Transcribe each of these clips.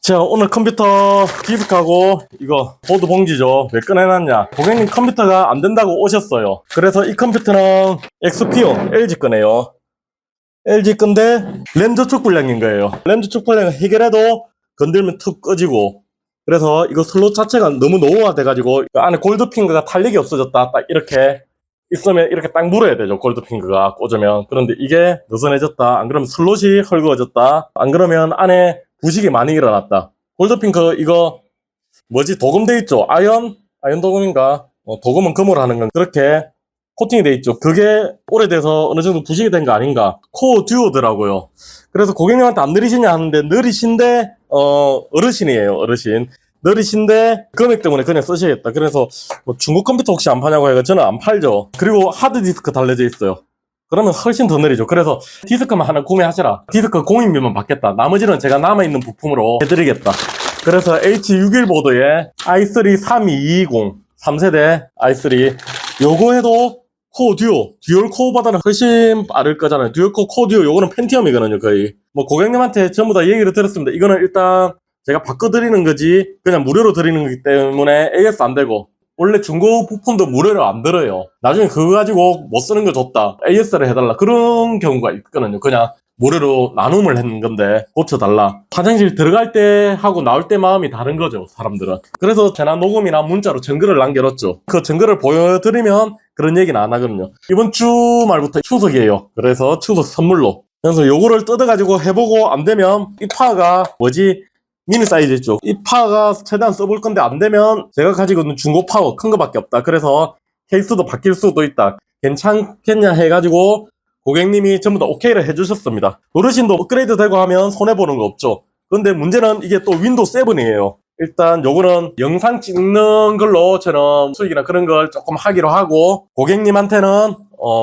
자, 오늘 컴퓨터 디스크하고 이거 보드 봉지죠. 왜 꺼내놨냐? 고객님 컴퓨터가 안 된다고 오셨어요. 그래서 이 컴퓨터는 XPO LG 거네요. LG 건데 램 저촉 불량인 거예요. 램 저촉 불량을 해결해도 건들면 툭 꺼지고, 그래서 이거 슬롯 자체가 너무 노후화 돼가지고 안에 골드핑크가 탄력이 없어졌다, 딱 이렇게 있으면 이렇게 딱 물어야 되죠. 골드핑크가 꽂으면. 그런데 이게 느슨해졌다, 안 그러면 슬롯이 헐거워졌다, 안 그러면 안에 부식이 많이 일어났다. 골드핑크 이거 뭐지, 도금 돼 있죠. 아연 도금인가, 도금은 금으로 하는 건 그렇게 코팅이 돼 있죠. 그게 오래돼서 어느 정도 부식이 된 거 아닌가. 코어 듀오더라고요. 그래서 고객님한테 안 느리시냐 하는데, 느리신데 어르신이에요. 어르신 느리신데 금액 때문에 그냥 쓰시겠다. 그래서 뭐 중국 컴퓨터 혹시 안 파냐고 해서 저는 안 팔죠. 그리고 하드디스크 달려져 있어요. 그러면 훨씬 더 느리죠. 그래서 디스크만 하나 구매하시라. 디스크 공인비만 받겠다. 나머지는 제가 남아있는 부품으로 해드리겠다. 그래서 H61 보드에 i3 3220 3세대 i3 요거 해도 코어 듀얼 코어보다는 훨씬 빠를 거잖아요. 듀얼 코어 듀오 요거는 펜티엄이거든요. 거의 뭐 고객님한테 전부 다 얘기를 들었습니다. 이거는 일단 제가 바꿔드리는 거지 그냥 무료로 드리는 거기 때문에 AS 안 되고, 원래 중고 부품도 무료로 안 들어요. 나중에 그거 가지고 못 쓰는 거 줬다, AS를 해달라, 그런 경우가 있거든요. 그냥 무료로 나눔을 했는 건데 고쳐달라. 화장실 들어갈 때 하고 나올 때 마음이 다른 거죠, 사람들은. 그래서 전화 녹음이나 문자로 증거를 남겨놨죠. 그 증거를 보여드리면 그런 얘기는 안 하거든요. 이번 주말부터 추석이에요. 그래서 추석 선물로. 그래서 요거를 뜯어가지고 해보고 안 되면 이 파가 뭐지, 미니 사이즈 있죠. 이 파가 최대한 써볼 건데 안 되면 제가 가지고 있는 중고 파워 큰 거밖에 없다. 그래서 케이스도 바뀔 수도 있다. 괜찮겠냐 해가지고 고객님이 전부 다 오케이를 해주셨습니다. 어르신도 업그레이드 되고 하면 손해보는 거 없죠. 근데 문제는 이게 또 윈도우 7이에요. 일단 요거는 영상 찍는 걸로 저는 수익이나 그런 걸 조금 하기로 하고, 고객님한테는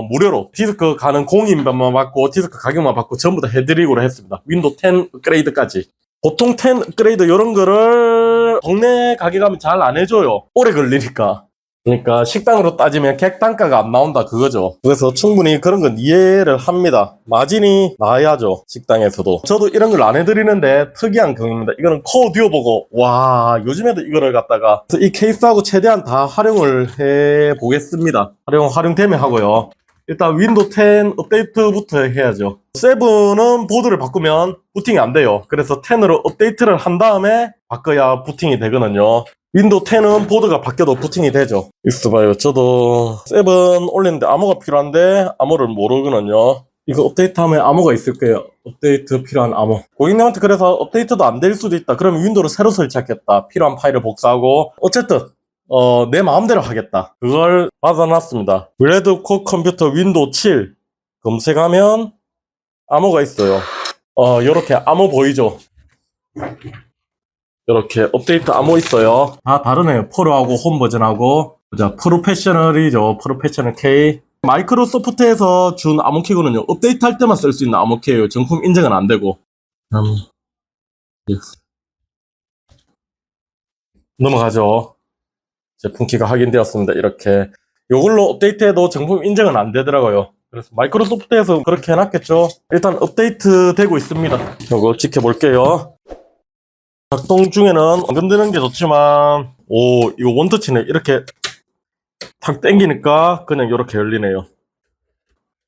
무료로 디스크 가는 공인비만 받고 디스크 가격만 받고 전부 다 해드리기로 했습니다. 윈도우 10 업그레이드까지. 보통 10 업그레이드 이런 거를 동네 가게 가면 잘 안 해줘요. 오래 걸리니까. 그러니까 식당으로 따지면 객단가가 안 나온다 그거죠. 그래서 충분히 그런 건 이해를 합니다. 마진이 나야죠, 식당에서도. 저도 이런 걸 안 해드리는데 특이한 경우입니다. 이거는 코어 듀오 보고 와, 요즘에도 이거를 갖다가 이 케이스하고 최대한 다 활용을 해보겠습니다. 활용되면 하고요. 일단 윈도우 10 업데이트부터 해야죠. 7은 보드를 바꾸면 부팅이 안 돼요. 그래서 10으로 업데이트를 한 다음에 바꿔야 부팅이 되거든요. 윈도우 10은 보드가 바뀌어도 부팅이 되죠. 있어봐요. 저도 7 올리는데 암호가 필요한데 암호를 모르거든요. 이거 업데이트하면 암호가 있을 거예요. 업데이트 필요한 암호. 고객님한테 그래서 업데이트도 안 될 수도 있다, 그러면 윈도우를 새로 설치하겠다. 필요한 파일을 복사하고. 어쨌든 내 마음대로 하겠다. 그걸 받아놨습니다. 블레드코 컴퓨터 윈도우 7 검색하면 암호가 있어요. 요렇게 암호 보이죠? 요렇게 업데이트 암호 있어요. 다 다르네요. 프로하고 홈 버전하고. 자, 프로페셔널이죠. 프로페셔널 K. 마이크로소프트에서 준 암호 키거든요. 업데이트 할 때만 쓸 수 있는 암호 키예요. 정품 인증은 안 되고. 넘어가죠. 제품 키가 확인되었습니다. 이렇게 요걸로 업데이트해도 정품 인증은 안 되더라고요. 그래서 마이크로소프트에서 그렇게 해놨겠죠. 일단 업데이트 되고 있습니다. 요거 지켜볼게요. 작동 중에는 건드는 게 좋지만, 오, 이거 원터치네. 이렇게 탁 당기니까 그냥 이렇게 열리네요.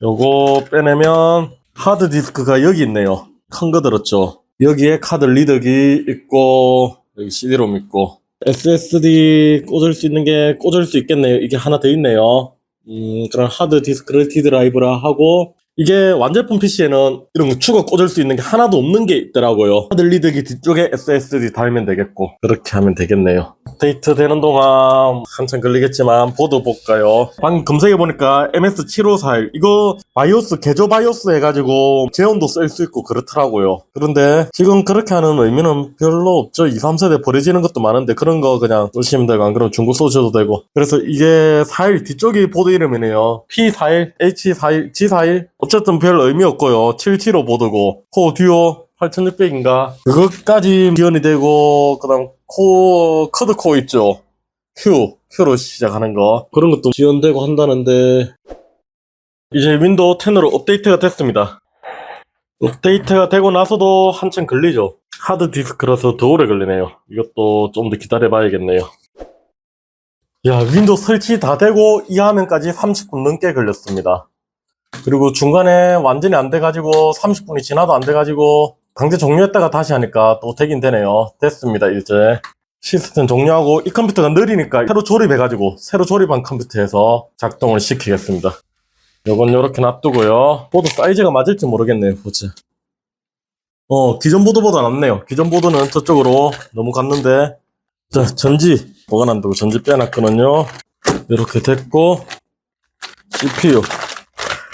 요거 빼내면 하드디스크가 여기 있네요. 큰 거 들었죠. 여기에 카드 리더기 있고, 여기 CD롬 있고, SSD 꽂을 수 있는 게 꽂을 수 있겠네요. 이게 하나 더 있네요. 그런 하드디스크를 D드라이브라 하고, 이게 완제품 PC에는 이런 거 추가 꽂을 수 있는 게 하나도 없는 게 있더라고요. 하드 리더기 뒤쪽에 SSD 달면 되겠고, 그렇게 하면 되겠네요. 업데이트 되는 동안 한참 걸리겠지만 보드 볼까요? 방금 검색해보니까 MS7541 이거 바이오스, 개조 바이오스 해가지고 제온도 쓸 수 있고 그렇더라고요. 그런데 지금 그렇게 하는 의미는 별로 없죠. 2, 3세대 버려지는 것도 많은데 그런 거 그냥 쓰시면 되고, 안 그러면 중고 써셔도 되고. 그래서 이게 41 뒤쪽이 보드 이름이네요. P41, H41, G41. 어쨌든 별 의미 없고요. 775 보드고, 코어 듀오 8600인가 그것까지 지원이 되고, 그 다음 커드 코어 있죠. Q로 시작하는 거, 그런 것도 지원되고 한다는데, 이제 윈도우 10으로 업데이트가 됐습니다. 업데이트가 되고 나서도 한참 걸리죠. 하드디스크라서 더 오래 걸리네요. 이것도 좀 더 기다려 봐야겠네요. 야, 윈도우 설치 다 되고 이 화면까지 30분 넘게 걸렸습니다. 그리고 중간에 완전히 안 돼가지고 30분이 지나도 안 돼가지고 강제 종료했다가 다시 하니까 또 되긴 되네요. 됐습니다, 이제. 시스템 종료하고 이 컴퓨터가 느리니까 새로 조립해가지고 새로 조립한 컴퓨터에서 작동을 시키겠습니다. 요건 요렇게 놔두고요. 보드 사이즈가 맞을지 모르겠네요. 보자. 기존 보드보다 낫네요. 기존 보드는 저쪽으로 너무 갔는데. 자, 전지 보관한다고 전지 빼놨거든요. 이렇게 됐고,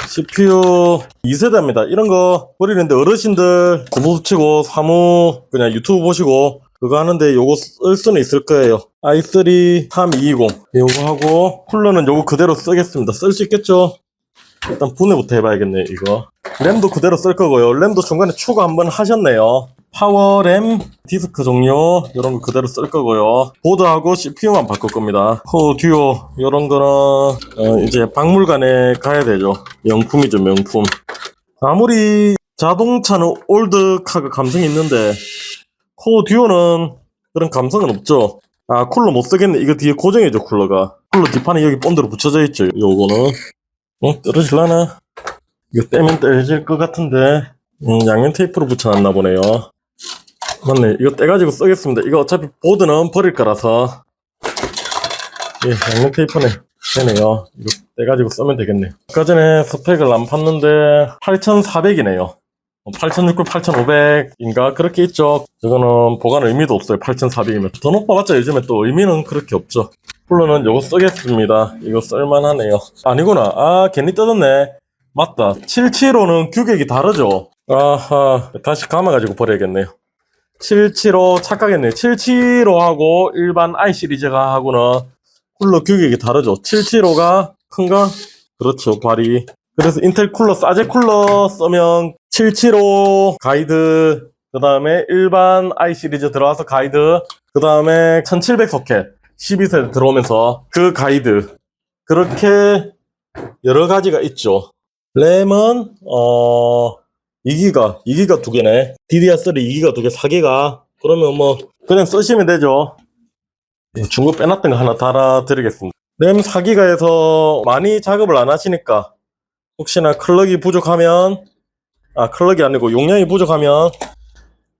CPU 2세대입니다. 이런 거 버리는데 어르신들 공부 붙이고 사무 그냥 유튜브 보시고 그거 하는데 요거 쓸 수는 있을 거예요. i3 3220 요거 하고 쿨러는 요거 그대로 쓰겠습니다. 쓸 수 있겠죠? 일단 분해부터 해봐야겠네요. 이거 램도 그대로 쓸 거고요. 램도 중간에 추가 한번 하셨네요. 파워 램 디스크 종류 이런 거 그대로 쓸 거고요. 보드하고 CPU만 바꿀 겁니다. 코어 듀오 이런 거는 이제 박물관에 가야 되죠. 명품이죠, 명품. 아무리 자동차는 올드카가 감성이 있는데 코어 듀오는 그런 감성은 없죠. 아, 쿨러 못 쓰겠네. 이거 뒤에 고정이죠, 쿨러가. 쿨러 뒷판에 여기 본드로 붙여져 있죠. 요거는 떨어질라나? 이거 떼면 떼질 것 같은데 양면 테이프로 붙여놨나 보네요. 맞네. 이거 떼가지고 쓰겠습니다. 이거 어차피 보드는 버릴 거라서 예, 양면 테이프네 되네요. 이거 떼가지고 쓰면 되겠네요. 아까 전에 스펙을 안 팠는데 8400이네요 8600, 8500인가 그렇게 있죠. 이거는 보관 의미도 없어요. 8400이면 더 높아봤자 요즘에 또 의미는 그렇게 없죠. 쿨러는 요거 쓰겠습니다. 이거 쓸만하네요. 아니구나. 아, 괜히 뜯었네. 맞다. 775는 규격이 다르죠. 아하, 다시 감아가지고 버려야겠네요. 775 착각했네요. 775하고 일반 i 시리즈가 하고는 쿨러 규격이 다르죠. 775가 큰가? 그렇죠, 발이. 그래서 인텔 쿨러, 사제 쿨러 쓰면 775 가이드, 그 다음에 일반 i 시리즈 들어와서 가이드, 그 다음에 1700 소켓 12세대 들어오면서 그 가이드, 그렇게 여러 가지가 있죠. 램은 2기가 두 개네. DDR3 2기가 두 개, 4기가. 그러면 뭐 그냥 쓰시면 되죠. 중고 빼놨던 거 하나 달아드리겠습니다. 램 4기가에서 많이 작업을 안 하시니까 혹시나 클럭이 부족하면, 클럭이 아니고 용량이 부족하면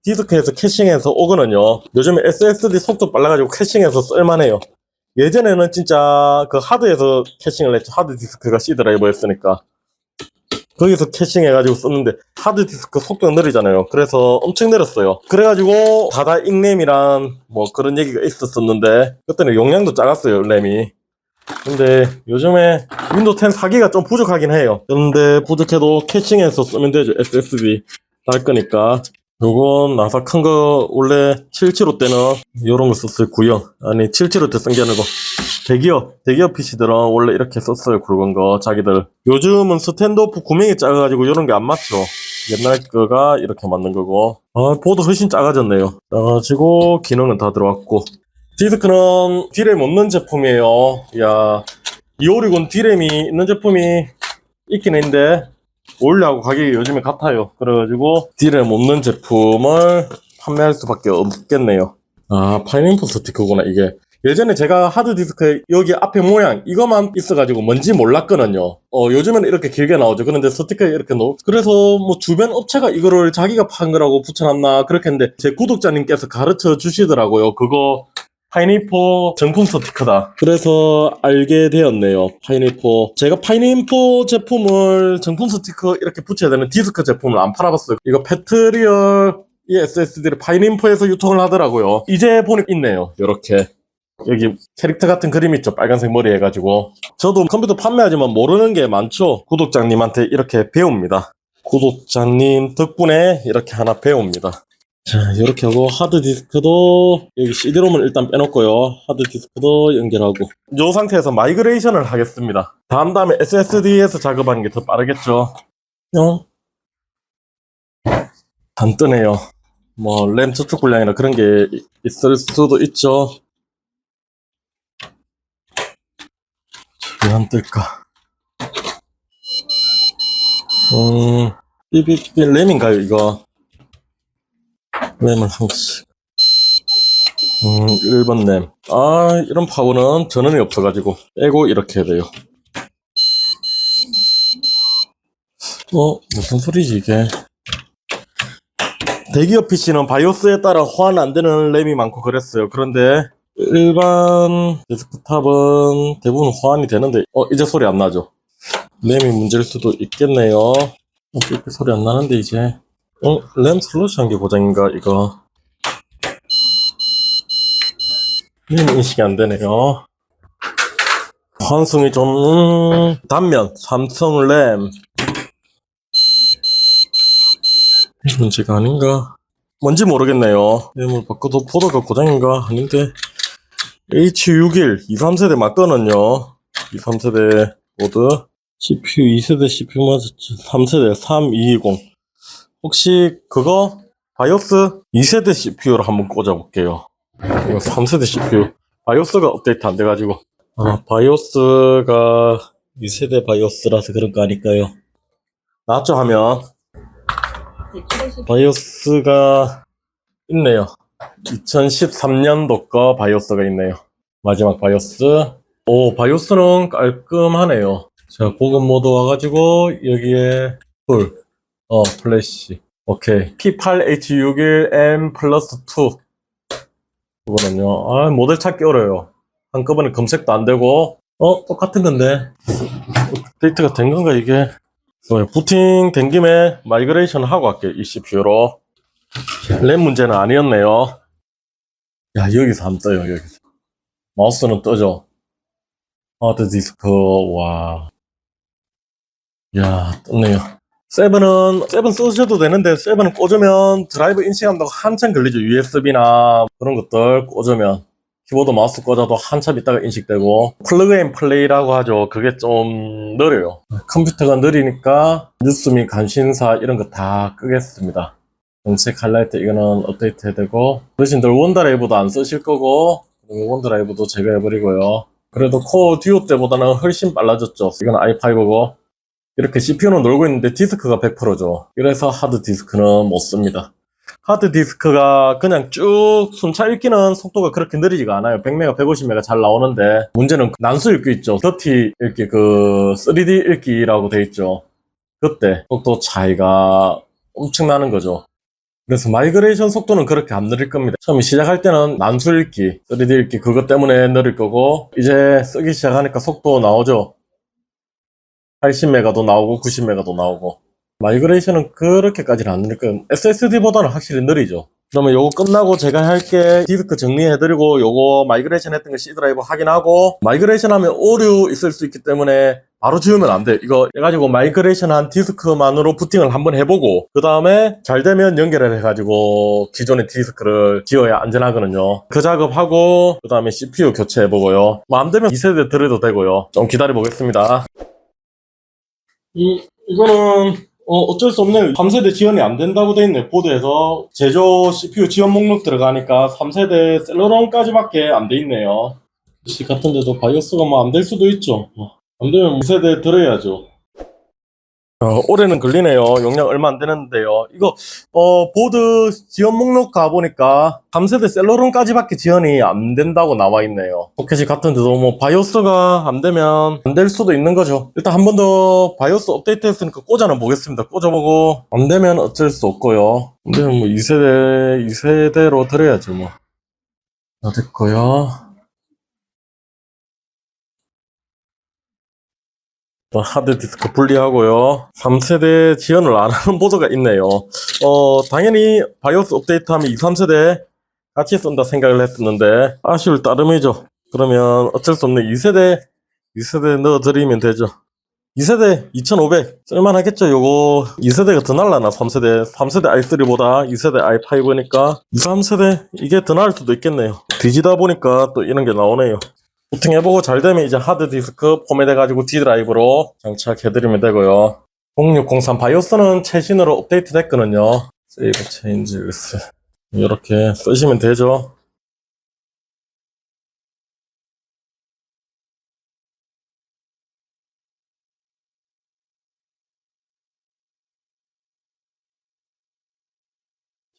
디스크에서 캐싱해서 오거든요. 요즘에 SSD 속도 빨라가지고 캐싱해서 쓸만해요. 예전에는 진짜 그 하드에서 캐싱을 했죠. 하드 디스크가 C 드라이버였으니까. 거기서 캐싱해가지고 썼는데 하드디스크 속도가 느리잖아요. 그래서 엄청 느렸어요. 그래가지고 다다 익램이란 뭐 그런 얘기가 있었었는데 그때는 용량도 작았어요, 램이. 근데 요즘에 윈도우 10 4기가 좀 부족하긴 해요. 그런데 부족해도 캐싱해서 쓰면 되죠. SSD 달 거니까. 요건 나사 큰 거 원래 775 때는 요런 거 썼어요. 구형. 아니 775 때 쓴 게 아니고 대기업 PC들은 원래 이렇게 썼어요. 굵은 거 자기들. 요즘은 스탠드오프 구명이 작아가지고 요런 게 안 맞죠. 옛날 거가 이렇게 맞는 거고. 보드 훨씬 작아졌네요. 작아지고 기능은 다 들어왔고. 디스크는 D램 없는 제품이에요. 야, 256은 D램이 있는 제품이 있긴 있는데 올려하고 가격이 요즘에 같아요. 그래가지고 D램 없는 제품을 판매할 수밖에 없겠네요. 파인애플 스티커구나 이게. 예전에 제가 하드디스크 여기 앞에 모양 이거만 있어가지고 뭔지 몰랐거든요. 요즘에는 이렇게 길게 나오죠. 그런데 스티커에 이렇게 그래서 뭐 주변 업체가 이거를 자기가 판 거라고 붙여놨나 그렇게 했는데 제 구독자님께서 가르쳐 주시더라고요. 그거 파인애플 정품 스티커다. 그래서 알게 되었네요. 파인애플. 제가 파인애플 제품을 정품 스티커 이렇게 붙여야 되는 디스크 제품을 안 팔아봤어요. 이거 패트리얼 이 SSD를 파인애플에서 유통을 하더라고요. 이제 보니까 있네요. 이렇게. 여기 캐릭터 같은 그림 있죠. 빨간색 머리 해가지고. 저도 컴퓨터 판매하지만 모르는 게 많죠. 구독자님한테 이렇게 배웁니다. 구독자님 덕분에 이렇게 하나 배웁니다. 자, 이렇게 하고 하드디스크도 여기 CD롬을 일단 빼놓고요. 하드디스크도 연결하고 이 상태에서 마이그레이션을 하겠습니다. 다음에 SSD에서 작업하는 게 더 빠르겠죠. 안 뜨네요. 뭐 램 저축 불량이나 그런 게 있을 수도 있죠. 왜 안 뜰까? 이 램인가요 이거? 램을 한 개씩. 1번 램. 이런 파워는 전원이 없어가지고 빼고 이렇게 해야 돼요. 무슨 소리지 이게? 대기업 PC는 바이오스에 따라 호환 안 되는 램이 많고 그랬어요. 그런데 일반 데스크탑은 대부분 호환이 되는데, 이제 소리 안 나죠? 램이 문제일 수도 있겠네요. 이렇게 소리 안 나는데 이제. 램 슬롯이 한 개 고장인가 이거? 램 인식이 안 되네요. 환승이 좀 단면 삼성 램 문제가 아닌가? 뭔지 모르겠네요. 램을 바꿔도 보드가 고장인가? 아닌데. H61 23세대 맞거든요. 23세대 보드. CPU 2세대 CPU 맞았죠. 3세대 3220. 혹시 그거 바이오스 2세대 CPU로 한번 꽂아볼게요. 이거 3세대 CPU. 바이오스가 업데이트 안 돼가지고. 바이오스가 2세대 바이오스라서 그런 거 아닐까요? 나왔죠 하면. 바이오스가 있네요. 2013년도 거 바이오스가 있네요. 마지막 바이오스. 오, 바이오스는 깔끔하네요. 자, 고급 모드 와가지고 여기에 풀, 플래시. 오케이. P8H61M 플러스 2. 이거는요. 모델 찾기 어려워요. 한꺼번에 검색도 안 되고. 똑같은 건데. 업데이트가 된 건가, 이게? 부팅 된 김에 마이그레이션 하고 갈게요. 이 CPU로. 램 문제는 아니었네요. 야, 여기서 한번 떠요, 여기서. 마우스는 떠죠. 하드디스크, 와. 야, 떴네요. 세븐 쓰셔도 되는데, 세븐은 꽂으면 드라이브 인식한다고 한참 걸리죠. USB나 그런 것들 꽂으면. 키보드 마우스 꽂아도 한참 있다가 인식되고. 플러그 앤 플레이라고 하죠. 그게 좀 느려요. 컴퓨터가 느리니까 뉴스 및 관심사 이런 거 다 끄겠습니다. 정책 하이라이트 이거는 업데이트 해야 되고. 어르신들 원드라이브도 안 쓰실 거고, 원드라이브도 제거해버리고요. 그래도 코어 듀오 때보다는 훨씬 빨라졌죠. 이건 i5고. 이렇게 CPU는 놀고 있는데 디스크가 100%죠. 그래서 하드디스크는 못 씁니다. 하드디스크가 그냥 쭉 순차 읽기는 속도가 그렇게 느리지가 않아요. 100메가, 150메가 잘 나오는데 문제는 난수 읽기 있죠. 더티 읽기, 3D 읽기라고 돼 있죠. 그때 속도 차이가 엄청나는 거죠. 그래서 마이그레이션 속도는 그렇게 안 느릴 겁니다. 처음에 시작할 때는 난수 읽기, 3D 읽기 그것 때문에 느릴 거고 이제 쓰기 시작하니까 속도 나오죠. 80메가도 나오고 90메가도 나오고. 마이그레이션은 그렇게까지는 안 느릴 거예요. SSD보다는 확실히 느리죠. 그러면 요거 끝나고 제가 할게 디스크 정리해드리고 요거 마이그레이션 했던 거 C 드라이브 확인하고 마이그레이션 하면 오류 있을 수 있기 때문에 바로 지우면 안 돼. 이거 해가지고 마이그레이션 한 디스크만으로 부팅을 한번 해보고 그 다음에 잘 되면 연결을 해가지고 기존의 디스크를 지워야 안전하거든요. 그 작업하고 그 다음에 CPU 교체해보고요. 뭐 안 되면 2세대 들여도 되고요. 좀 기다려보겠습니다. 이거는 어쩔 수 없네요. 3세대 지원이 안 된다고 돼 있네. 보드에서 제조 CPU 지원 목록 들어가니까 3세대 셀러론까지밖에 안 돼 있네요. PC 같은데도 바이오스가 뭐 안 될 수도 있죠. 안 되면 2세대 들어야죠. 올해는 걸리네요. 용량 얼마 안 되는데요. 이거 보드 지원 목록 가보니까 3세대 셀러론까지밖에 지원이 안 된다고 나와 있네요. 소켓이 같은데도 뭐 바이오스가 안 되면 안 될 수도 있는 거죠. 일단 한 번 더 바이오스 업데이트 했으니까 꽂아는 보겠습니다. 꽂아보고 안 되면 어쩔 수 없고요. 안 되면 뭐 2세대로 들어야죠 뭐. 다 됐고요. 또 하드디스크 분리하고요. 3세대 지원을 안 하는 보드가 있네요. 당연히 바이오스 업데이트하면 2, 3세대 같이 쓴다 생각을 했었는데 아쉬울 따름이죠. 그러면 어쩔 수 없네. 2세대 넣어드리면 되죠. 2세대 2500 쓸만하겠죠. 요거 2세대가 더 날라나 3세대 i3보다 2세대 i5니까 2, 3세대 이게 더 나을 수도 있겠네요. 뒤지다 보니까 또 이런 게 나오네요. 부팅해보고 잘 되면 이제 하드디스크 포맷해가지고 D드라이브로 장착해드리면 되고요. 0603 바이오스는 최신으로 업데이트 됐거든요. 세이브 체인지스 이렇게 쓰시면 되죠.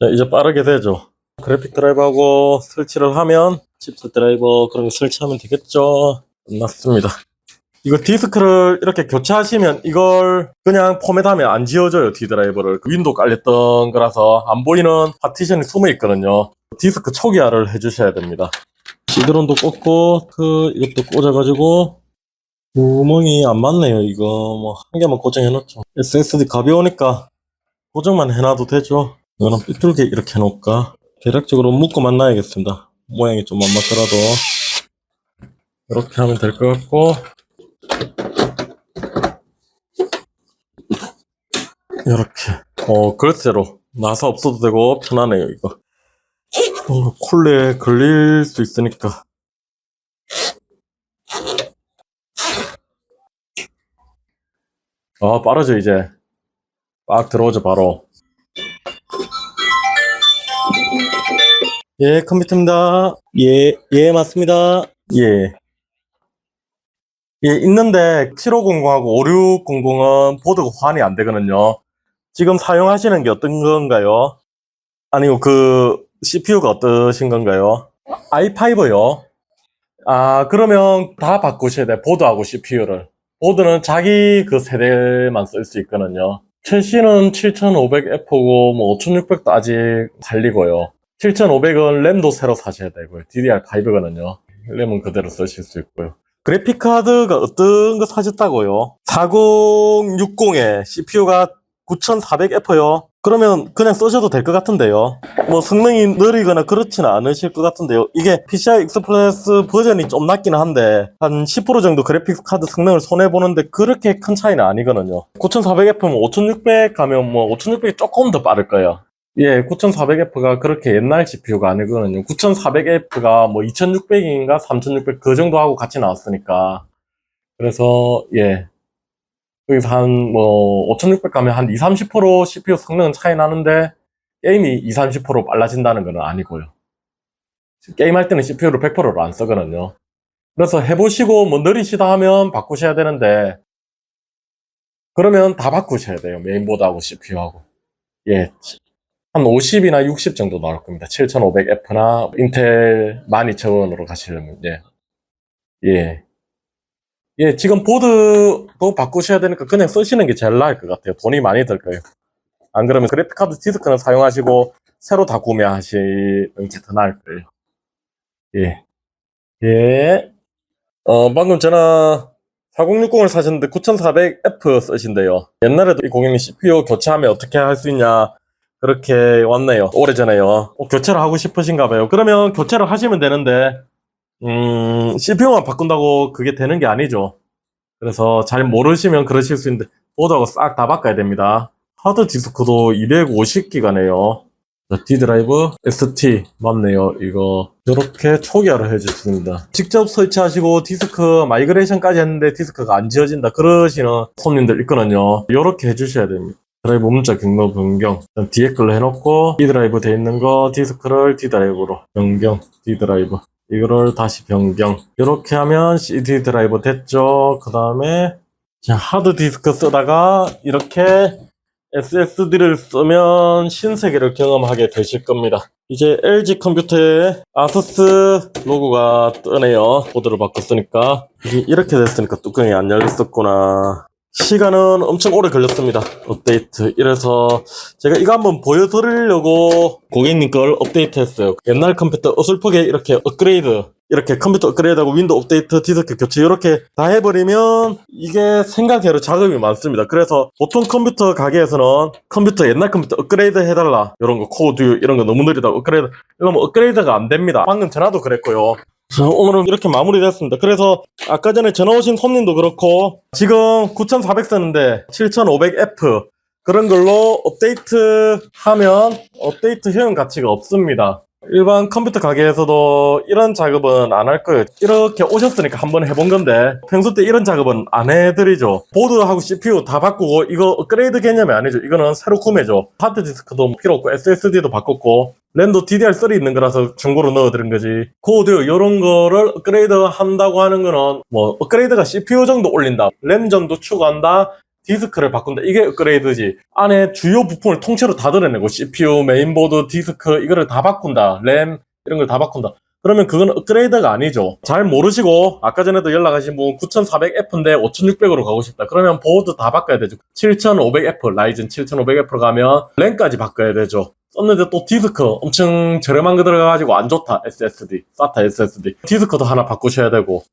자, 이제 빠르게 되죠. 그래픽 드라이버하고 설치를 하면 칩셋 드라이버 그런 거 설치하면 되겠죠. 끝났습니다. 이거 디스크를 이렇게 교체하시면 이걸 그냥 포맷하면 안 지워져요. D드라이버를. 윈도우 깔렸던 거라서 안 보이는 파티션이 숨어 있거든요. 디스크 초기화를 해주셔야 됩니다. C드론도 꽂고 이것도 꽂아가지고 구멍이 안 맞네요. 이거 뭐 한 개만 고정해놓죠. SSD 가벼우니까 고정만 해놔도 되죠. 이거는 삐뚤게 이렇게 해놓을까. 대략적으로 묶어만 놔야겠습니다. 모양이 좀 안 맞더라도 이렇게 하면 될 것 같고, 이렇게 글쎄로 나사 없어도 되고 편하네요. 이거 콜레에 걸릴 수 있으니까. 빠르죠. 이제 빡 들어오죠. 바로. 예, 컴퓨터입니다. 예, 맞습니다. 예, 있는데 7500하고 5600은 보드가 호환이 안 되거든요. 지금 사용하시는 게 어떤 건가요? 아니요, CPU가 어떠신 건가요? i5요? 그러면 다 바꾸셔야 돼요. 보드하고 CPU를. 보드는 자기 그 세대만 쓸 수 있거든요. 최신은 7500F고, 5600도 아직 달리고요. 7500은 램도 새로 사셔야 되고요. DDR5거든요. 램은 그대로 쓰실 수 있고요. 그래픽카드가 어떤 거 사셨다고요? 4060에 CPU가 9400F요? 그러면 그냥 쓰셔도 될 것 같은데요. 성능이 느리거나 그렇지는 않으실 것 같은데요. 이게 PCI 익스프레스 버전이 좀 낮기는 한데 한 10% 정도 그래픽 카드 성능을 손해보는데 그렇게 큰 차이는 아니거든요. 9400F면 5600 가면 5600이 조금 더 빠를 거예요. 예, 9400F가 그렇게 옛날 GPU가 아니거든요. 9400F가 2600인가 3600 그 정도 하고 같이 나왔으니까. 그래서 예. 여기서 한 5600 가면 한 20-30% CPU 성능은 차이 나는데 게임이 20-30% 빨라진다는 건 아니고요. 게임할 때는 CPU를 100%로 안 쓰거든요. 그래서 해보시고 느리시다 하면 바꾸셔야 되는데 그러면 다 바꾸셔야 돼요. 메인보드하고 CPU하고. 예. 한 50이나 60 정도 나올 겁니다. 7500F나 인텔 12000원으로 가시려면, 예. 예. 예, 지금 보드도 바꾸셔야 되니까 그냥 쓰시는 게 제일 나을 것 같아요. 돈이 많이 들 거예요. 안 그러면 그래픽카드 디스크는 사용하시고, 새로 다 구매하시는 게 더 나을 거예요. 예. 예. 방금 전화 4060을 사셨는데 9400F 쓰신대요. 옛날에도 이 고객님 CPU 교체하면 어떻게 할 수 있냐, 그렇게 왔네요. 오래전에요. 교체를 하고 싶으신가 봐요. 그러면 교체를 하시면 되는데 CPU만 바꾼다고 그게 되는 게 아니죠. 그래서 잘 모르시면 그러실 수 있는데 보드하고 싹 다 바꿔야 됩니다. 하드 디스크도 250기가네요. D드라이브 ST 맞네요. 이거 이렇게 초기화를 해주십니다. 직접 설치하시고 디스크 마이그레이션까지 했는데 디스크가 안 지워진다 그러시는 손님들 있거든요. 이렇게 해주셔야 됩니다. 드라이브 문자 경로 변경 뒤에 걸로 해놓고 D드라이브 돼 있는 거 디스크를 D드라이브로 변경 D드라이브 이거를 다시 변경 이렇게 하면 CD 드라이브 됐죠. 그 다음에 하드 디스크 쓰다가 이렇게 SSD를 쓰면 신세계를 경험하게 되실 겁니다. 이제 LG 컴퓨터에 아수스 로고가 뜨네요. 보드를 바꿨으니까 이렇게 됐으니까 뚜껑이 안 열렸었구나. 시간은 엄청 오래 걸렸습니다. 업데이트. 이래서 제가 이거 한번 보여드리려고 고객님 걸 업데이트 했어요. 옛날 컴퓨터 어설프게 이렇게 업그레이드, 이렇게 컴퓨터 업그레이드하고 윈도우 업데이트, 디스크 교체 이렇게 다 해버리면 이게 생각외로 작업이 많습니다. 그래서 보통 컴퓨터 가게에서는 컴퓨터 옛날 컴퓨터 업그레이드 해달라, 이런 거 코드 이런 거 너무 느리다 업그레이드 이러면 업그레이드가 안 됩니다. 방금 전화도 그랬고요. 오늘은 이렇게 마무리됐습니다. 그래서 아까 전에 전화 오신 손님도 그렇고 지금 9400 쓰는데 7500F 그런 걸로 업데이트 하면 업데이트 효용 가치가 없습니다. 일반 컴퓨터 가게에서도 이런 작업은 안 할 거예요. 이렇게 오셨으니까 한번 해본 건데 평소 때 이런 작업은 안 해드리죠. 보드하고 CPU 다 바꾸고 이거 업그레이드 개념이 아니죠. 이거는 새로 구매죠. 하드디스크도 필요 없고 SSD도 바꿨고 램도 DDR3 있는 거라서 중고로 넣어드린 거지. 코드 이런 거를 업그레이드 한다고 하는 거는 업그레이드가 CPU 정도 올린다, 램 정도 추가한다, 디스크를 바꾼다. 이게 업그레이드지. 안에 주요 부품을 통째로 다 드러내고 CPU, 메인보드, 디스크 이거를 다 바꾼다. 램 이런 걸 다 바꾼다. 그러면 그건 업그레이드가 아니죠. 잘 모르시고 아까 전에도 연락하신 분 9400F인데 5600으로 가고 싶다. 그러면 보드 다 바꿔야 되죠. 7500F, 라이젠 7500F로 가면 램까지 바꿔야 되죠. 썼는데 또 디스크 엄청 저렴한 거 들어가가지고 안 좋다. SSD, SATA SSD. 디스크도 하나 바꾸셔야 되고.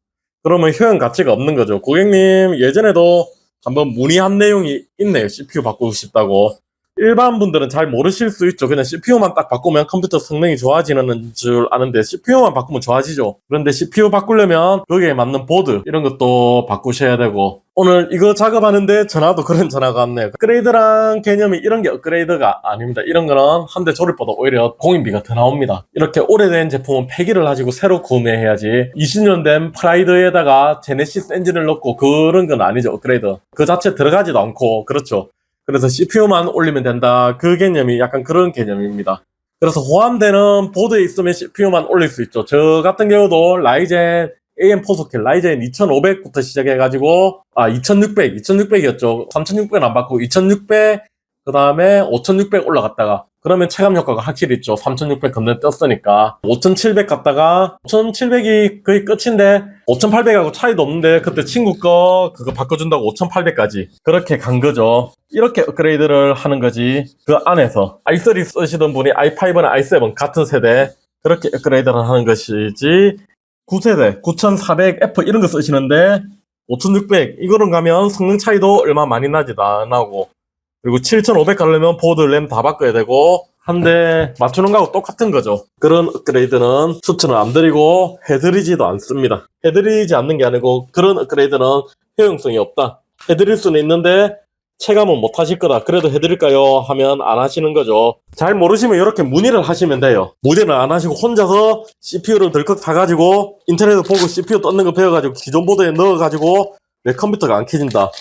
그러면 효용 가치가 없는 거죠. 고객님 예전에도 한번 문의한 내용이 있네요. CPU 바꾸고 싶다고. 일반 분들은 잘 모르실 수 있죠. 그냥 CPU만 딱 바꾸면 컴퓨터 성능이 좋아지는 줄 아는데 CPU만 바꾸면 좋아지죠. 그런데 CPU 바꾸려면 거기에 맞는 보드 이런 것도 바꾸셔야 되고 오늘 이거 작업하는데 전화도 그런 전화가 왔네요. 업그레이드란 개념이 이런 게 업그레이드가 아닙니다. 이런 거는 한 대 조립보다 오히려 공인비가 더 나옵니다. 이렇게 오래된 제품은 폐기를 하시고 새로 구매해야지 20년 된 프라이드에다가 제네시스 엔진을 넣고 그런 건 아니죠. 업그레이드 그 자체 들어가지도 않고 그렇죠. 그래서 CPU만 올리면 된다. 그 개념이 약간 그런 개념입니다. 그래서 호환되는 보드에 있으면 CPU만 올릴 수 있죠. 저 같은 경우도 라이젠 AM4 소켓, 라이젠 2500부터 시작해가지고 2600이었죠. 3600은 안 받고 2600, 그 다음에 5600 올라갔다가 그러면 체감 효과가 확실히 있죠. 3600 건너 떴으니까 5700 갔다가 5700이 거의 끝인데 5800하고 차이도 없는데 그때 친구 거 그거 바꿔준다고 5800까지 그렇게 간 거죠. 이렇게 업그레이드를 하는 거지. 그 안에서 i3 쓰시던 분이 i5나 i7 같은 세대 그렇게 업그레이드를 하는 것이지 9세대 9400F 이런 거 쓰시는데 5600 이거는 가면 성능 차이도 얼마 많이 나지도 안 나고 그리고 7500 가려면 보드 램 다 바꿔야 되고 한 대 맞추는 거하고 똑같은 거죠. 그런 업그레이드는 추천을 안 드리고 해드리지도 않습니다. 해드리지 않는 게 아니고 그런 업그레이드는 효용성이 없다. 해드릴 수는 있는데 체감은 못 하실 거다. 그래도 해드릴까요? 하면 안 하시는 거죠. 잘 모르시면 이렇게 문의를 하시면 돼요. 문의를 안 하시고 혼자서 CPU를 덜컥 사가지고 인터넷 보고 CPU 떴는 거 배워가지고 기존 보드에 넣어가지고 왜 컴퓨터가 안 켜진다.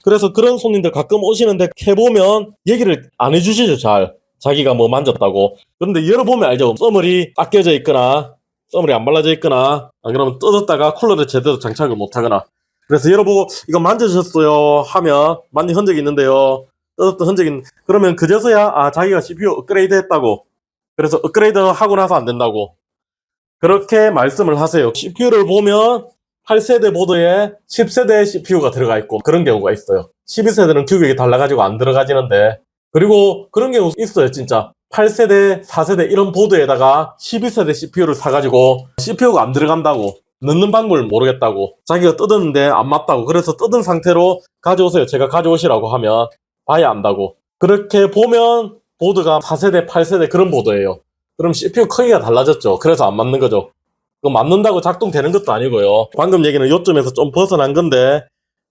그래서 그런 손님들 가끔 오시는데 해보면 얘기를 안 해주시죠. 잘 자기가 뭐 만졌다고. 그런데 열어보면 알죠. 써머리 딱 껴져 있거나 써머리 안 발라져 있거나 안 그러면 뜯었다가 쿨러를 제대로 장착을 못 하거나. 그래서 열어보고 이거 만져주셨어요 하면 만진 흔적이 있는데요. 뜯었던 흔적이 있는 그러면 그제서야 자기가 CPU 업그레이드 했다고. 그래서 업그레이드 하고 나서 안 된다고 그렇게 말씀을 하세요. CPU를 보면 8세대 보드에 10세대 CPU가 들어가 있고 그런 경우가 있어요. 12세대는 규격이 달라가지고 안 들어가지는데 그리고 그런 경우 있어요. 진짜 8세대, 4세대 이런 보드에다가 12세대 CPU를 사가지고 CPU가 안 들어간다고 넣는 방법을 모르겠다고 자기가 뜯었는데 안 맞다고 그래서 뜯은 상태로 가져오세요. 제가 가져오시라고 하면 봐야 안다고 그렇게 보면 보드가 4세대, 8세대 그런 보드예요. 그럼 CPU 크기가 달라졌죠. 그래서 안 맞는 거죠. 그거 맞는다고 작동되는 것도 아니고요. 방금 얘기는 요점에서 좀 벗어난 건데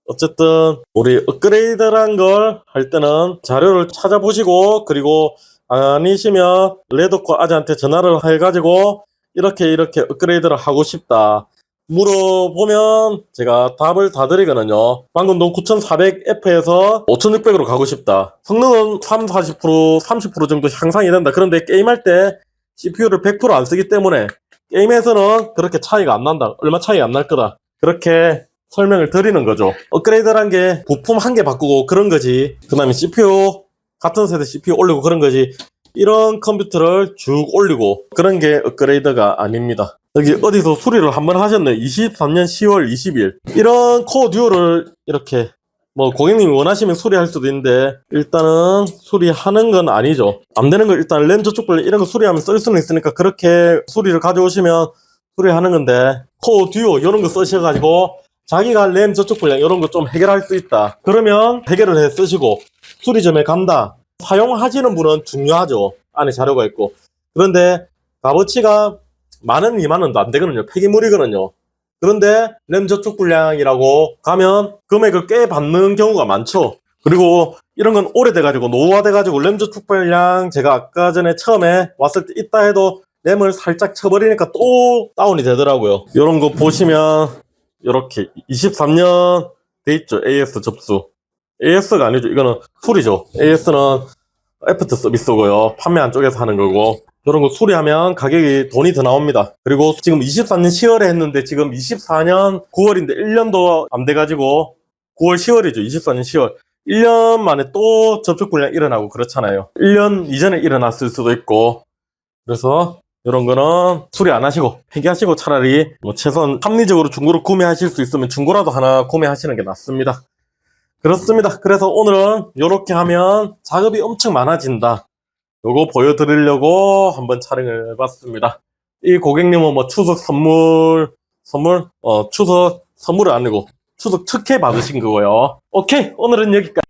어쨌든 우리 업그레이드란 걸 할 때는 자료를 찾아보시고 그리고 아니시면 레드코 아재한테 전화를 해가지고 이렇게 업그레이드를 하고 싶다 물어보면 제가 답을 다 드리거든요. 방금도 9400F에서 5600으로 가고 싶다. 성능은 40%, 30% 정도 향상이 된다. 그런데 게임할 때 CPU를 100% 안 쓰기 때문에 게임에서는 그렇게 차이가 안 난다. 얼마 차이 안 날 거다. 그렇게 설명을 드리는 거죠. 업그레이드란 게 부품 한 개 바꾸고 그런 거지. 그 다음에 CPU, 같은 세대 CPU 올리고 그런 거지. 이런 컴퓨터를 쭉 올리고 그런 게 업그레이드가 아닙니다. 여기 어디서 수리를 한번 하셨네요. 23년 10월 20일. 이런 코어 듀오를 이렇게 뭐 고객님이 원하시면 수리할 수도 있는데 일단은 수리하는 건 아니죠. 안 되는 걸 일단 램 저축불 이런 거 수리하면 쓸 수는 있으니까 그렇게 수리를 가져오시면 수리하는 건데 코어 듀오 이런 거 쓰셔가지고 자기가 램 저축 불량 이런 거 좀 해결할 수 있다. 그러면 해결을 해 쓰시고 수리점에 간다. 사용하시는 분은 중요하죠. 안에 자료가 있고. 그런데 값어치가 10,000원, 20,000원도 안 되거든요. 폐기물이거든요. 그런데 램 저축 불량이라고 가면 금액을 꽤 받는 경우가 많죠. 그리고 이런 건 오래돼가지고 노후화돼가지고 램 저축 불량 제가 아까 전에 처음에 왔을 때 있다 해도 램을 살짝 쳐버리니까 또 다운이 되더라고요. 이런 거 보시면 이렇게 23년 돼 있죠. AS 접수. AS가 아니죠. 이거는 풀이죠. AS는 애프터 서비스고요. 판매한 쪽에서 하는 거고. 이런 거 수리하면 가격이 돈이 더 나옵니다. 그리고 지금 23년 10월에 했는데 지금 24년 9월인데 1년도 안 돼가지고 9월 10월이죠. 24년 10월. 1년 만에 또 접촉 불량 일어나고 그렇잖아요. 1년 이전에 일어났을 수도 있고. 그래서 이런 거는 수리 안 하시고 폐기하시고 차라리 뭐 최소한 합리적으로 중고로 구매하실 수 있으면 중고라도 하나 구매하시는 게 낫습니다. 그렇습니다. 그래서 오늘은 이렇게 하면 작업이 엄청 많아진다. 요거 보여드리려고 한번 촬영을 해봤습니다. 이 고객님은 뭐 추석 추석 선물은 아니고 추석 특혜 받으신 거고요. 오케이, 오늘은 여기까지.